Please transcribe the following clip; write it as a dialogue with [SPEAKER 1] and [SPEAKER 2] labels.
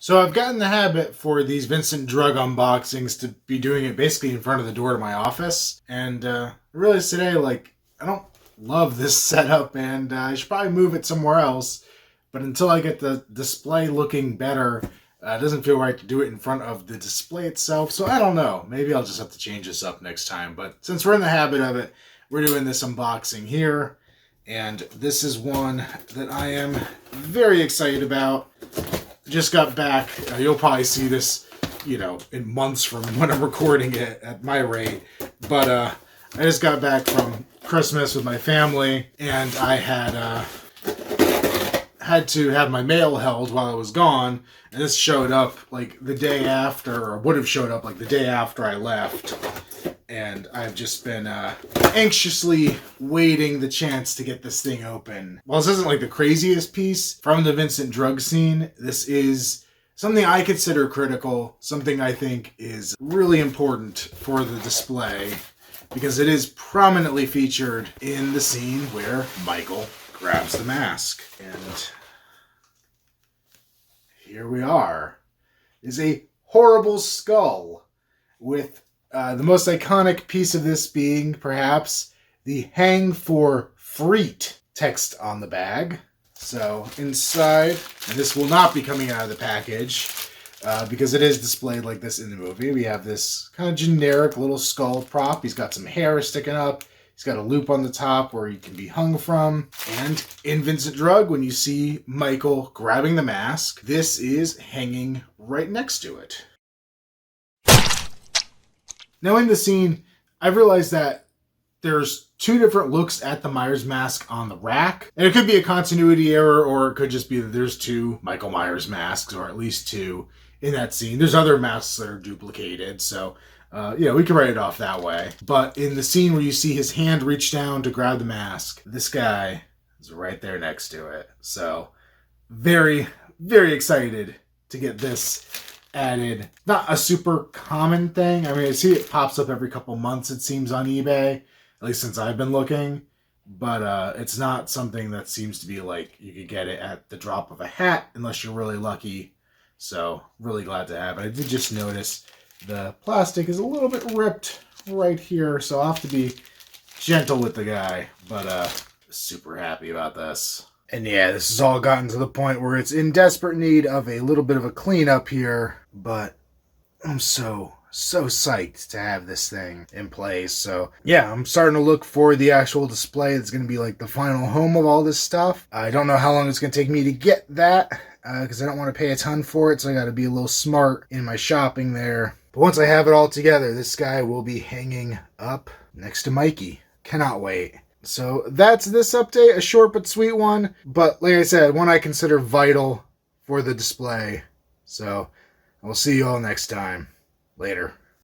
[SPEAKER 1] So I've gotten the habit for these Vincent Drug unboxings to be doing it basically in front of the door to my office. And I realized today, I don't love this setup and I should probably move it somewhere else. But until I get the display looking better, it doesn't feel right to do it in front of the display itself. So I don't know. Maybe I'll just have to change this up next time. But since we're in the habit of it, we're doing this unboxing here. And this is one that I am very excited about. Just got back. You'll probably see this, in months from when I'm recording it at my rate. But I just got back from Christmas with my family, and I had to have my mail held while I was gone. And this showed up the day after, or would have showed up the day after I left. And I've just been anxiously waiting the chance to get this thing open. While this isn't the craziest piece from the Vincent Drug scene, this is something I consider critical, something I think is really important for the display, because it is prominently featured in the scene where Michael grabs the mask. And here we are. It is a horrible skull with the most iconic piece of this being, perhaps, the "Hang for Freat" text on the bag. So, inside, and this will not be coming out of the package, because it is displayed like this in the movie. We have this kind of generic little skull prop. He's got some hair sticking up. He's got a loop on the top where he can be hung from. And in Vincent Drug, when you see Michael grabbing the mask, this is hanging right next to it. Now in the scene, I've realized that there's two different looks at the Myers mask on the rack. And it could be a continuity error, or it could just be that there's two Michael Myers masks, or at least two in that scene. There's other masks that are duplicated, so we can write it off that way. But in the scene where you see his hand reach down to grab the mask, this guy is right there next to it. So very, very excited to get this added. Not a super common thing. I mean, I see it pops up every couple months, it seems, on eBay, at least since I've been looking. But it's not something that seems to be you could get it at the drop of a hat unless you're really lucky. So really glad to have it. I did just notice the plastic is a little bit ripped right here, so I'll have to be gentle with the guy. But super happy about this. And yeah, this has all gotten to the point where it's in desperate need of a little bit of a cleanup here. But I'm so psyched to have this thing in place. So yeah, I'm starting to look for the actual display that's going to be the final home of all this stuff. I don't know how long it's going to take me to get that, because I don't want to pay a ton for it. So I got to be a little smart in my shopping there. But once I have it all together, this guy will be hanging up next to Mikey. Cannot wait. So that's this update, a short but sweet one. But like I said, one I consider vital for the display. So I'll see you all next time. Later.